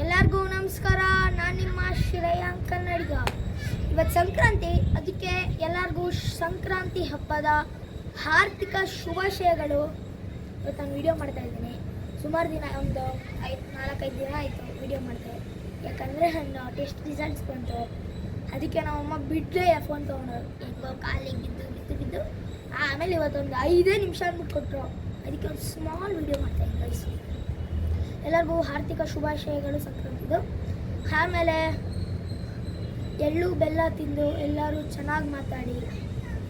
ಎಲ್ಲರಿಗೂ ನಮಸ್ಕಾರ. ನಾನು ನಿಮ್ಮ ಶ್ರೇಯಾಂಕ್ ಕನ್ನಡಿಗ. ಇವತ್ತು ಸಂಕ್ರಾಂತಿ, ಅದಕ್ಕೆ ಎಲ್ಲರಿಗೂ ಸಂಕ್ರಾಂತಿ ಹಬ್ಬದ ಹಾರ್ದಿಕ ಶುಭಾಶಯಗಳು. ಇವತ್ತು ನಾನು ವಿಡಿಯೋ ಮಾಡ್ತಾ ಇದ್ದೀನಿ. ಸುಮಾರು ದಿನ, ಒಂದು 4-5 ದಿನ ಆಯಿತು ವಿಡಿಯೋ ಮಾಡ್ತಾರೆ. ಯಾಕಂದರೆ ನನ್ನ ಟೆಸ್ಟ್ ರಿಸಲ್ಟ್ಸ್ ಬಂತು. ಅದಕ್ಕೆ ನಮ್ಮಮ್ಮ ಬಿಟ್ಟರೆ ಫೋನ್ ತೊಗೊಂಡರು, ಹೆಂಗೋ ಕಾಲಿಗೆ ಬಿದ್ದು ಆಮೇಲೆ ಇವತ್ತೊಂದು 5 ನಿಮಿಷ ಅಂದ್ಬಿಟ್ಟು ಕೊಟ್ಟರು. ಅದಕ್ಕೆ ಒಂದು ಸ್ಮಾಲ್ ವಿಡಿಯೋ ಮಾಡ್ತಾಯಿದ್ದೀನಿ ಗೈಸ್. ಎಲ್ಲರಿಗೂ ಹಾರ್ದಿಕ ಶುಭಾಶಯಗಳು ಸಂಕ್ರಾಂತಿದು. ಆಮೇಲೆ ಎಳ್ಳು ಬೆಲ್ಲ ತಿಂದು ಎಲ್ಲರೂ ಚೆನ್ನಾಗಿ ಮಾತಾಡಿ,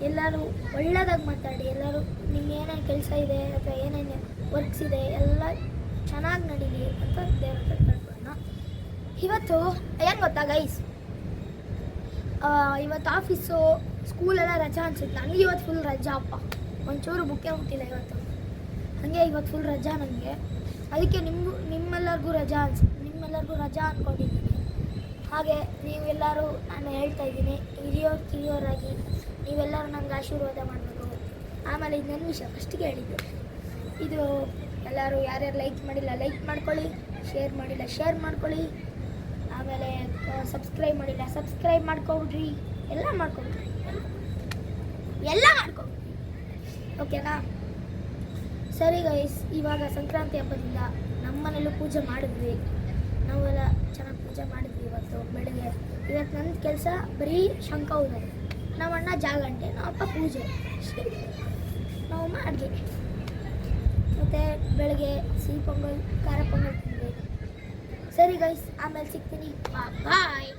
ಎಲ್ಲರೂ ಒಳ್ಳೆಯದಾಗಿ ಮಾತಾಡಿ, ಎಲ್ಲರೂ ನಿಮ್ಗೆ ಏನೇನು ಕೆಲಸ ಇದೆ ಅಥವಾ ಏನೇನು ವರ್ಕ್ಸ್ ಇದೆ ಎಲ್ಲ ಚೆನ್ನಾಗಿ ನಡೀಲಿ ಅಂತ ದೇವ್ರ ಹತ್ರ ಕೇಳ್ಕೊಳ್ಳೋಣ. ಇವತ್ತು ಏನು ಗೊತ್ತಾ ಗೈಸ್, ಇವತ್ತು ಆಫೀಸು ಸ್ಕೂಲೆಲ್ಲ ರಜಾ ಅನ್ಸುತ್ತೆ. ನನಗೆ ಇವತ್ತು ಫುಲ್ ರಜಾ ಅಪ್ಪ, ಒಂಚೂರು ಬುಕ್ಕೇ ಮುಟ್ಟಿಲ್ಲ ಇವತ್ತು. ಹಾಗೆ ಇವತ್ತು ಫುಲ್ ರಜಾ ನನಗೆ. ಅದಕ್ಕೆ ನಿಮ್ಮೆಲ್ಲರಿಗೂ ರಜಾ ಅಂದ್ಕೊಂಡಿದ್ದೀನಿ. ಹಾಗೆ ನೀವೆಲ್ಲರೂ, ನಾನು ಹೇಳ್ತಾ ಇದ್ದೀನಿ, ಕಿರಿಯೋರಾಗಿ ನೀವೆಲ್ಲರೂ ನನಗೆ ಆಶೀರ್ವಾದ ಮಾಡಬೇಕು. ಆಮೇಲೆ ಇದು ನನ್ನ ವಿಷಯ ಫಸ್ಟಿಗೆ ಹೇಳಿದ್ದು. ಇದು ಎಲ್ಲರೂ ಯಾರ್ಯಾರು ಲೈಕ್ ಮಾಡಿಲ್ಲ ಲೈಕ್ ಮಾಡ್ಕೊಳ್ಳಿ, ಶೇರ್ ಮಾಡಿಲ್ಲ ಶೇರ್ ಮಾಡ್ಕೊಳ್ಳಿ, ಆಮೇಲೆ ಸಬ್ಸ್ಕ್ರೈಬ್ ಮಾಡಿಲ್ಲ ಸಬ್ಸ್ಕ್ರೈಬ್ ಮಾಡ್ಕೊಬಿಡ್ರಿ, ಎಲ್ಲ ಮಾಡ್ಕೊಬಿಡ್ರಿ. ಓಕೆನಾ? ಸರಿ ಗೈಸ್, ಇವಾಗ ಸಂಕ್ರಾಂತಿ ಹಬ್ಬದಿಂದ ನಮ್ಮ ಮನೇಲೂ ಪೂಜೆ ಮಾಡಿದ್ವಿ. ನಾವೆಲ್ಲ ಚೆನ್ನಾಗಿ ಪೂಜೆ ಮಾಡಿದ್ವಿ ಇವತ್ತು ಬೆಳಗ್ಗೆ. ಇವತ್ತು ನನ್ನ ಕೆಲಸ ಬರೀ ಶಂಖ ಊದೋದು, ನಮ್ಮಣ್ಣ ಜಾಗಂಟೆ, ನಮ್ಮಪ್ಪ ಪೂಜೆ, ನಮ್ಮಮ್ಮ ಅಡುಗೆ. ಮತ್ತು ಬೆಳಗ್ಗೆ ಸಿಹಿ ಪೊಂಗಲ್ ಖಾರ ಪೊಂಗಲ್ ತಿಂದ್ವಿ. ಸರಿ ಗೈಸ್, ಆಮೇಲೆ ಸಿಗ್ತೀನಿ. ಬಾಯ್.